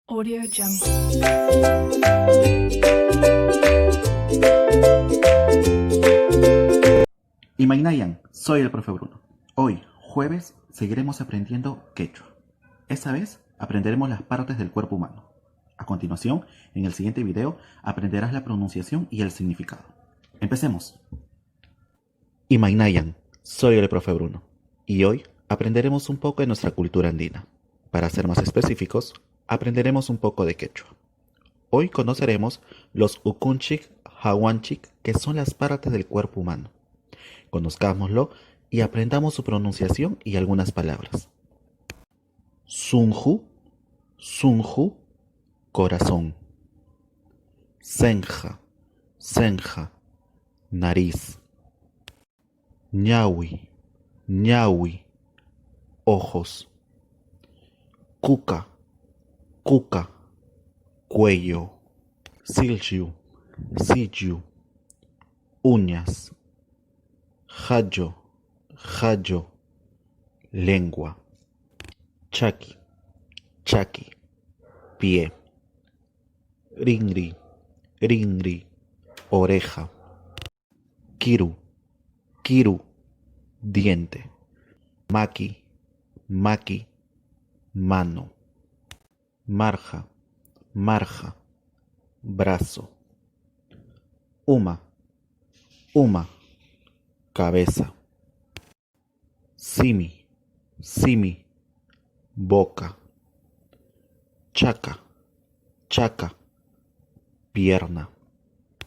Audio Jungle. Imainayan, soy el profe Bruno. Hoy, jueves, seguiremos aprendiendo quechua. Esta vez aprenderemos las partes del cuerpo humano. A continuación, en el siguiente video, aprenderás la pronunciación y el significado. Empecemos. Imainayan, soy el profe Bruno. Y hoy aprenderemos un poco de nuestra cultura andina. Para ser más específicos, aprenderemos un poco de quechua. Hoy conoceremos los ukunchik, hawanchik, que son las partes del cuerpo humano. Conozcámoslo y aprendamos su pronunciación y algunas palabras. Sunju, sunju, corazón. Senja, senja, nariz. Ñawi, ñawi, ojos. Cuca, cuca, cuello. Silju, silju, uñas. Jayo, jayo, lengua. Chaki, chaki, pie. Ringri, ringri, oreja. Kiru, kiru, diente. Maki, maki, mano. Marja, marja, brazo. Uma, uma, cabeza. Simi, simi, boca. Chaca, chaca, pierna.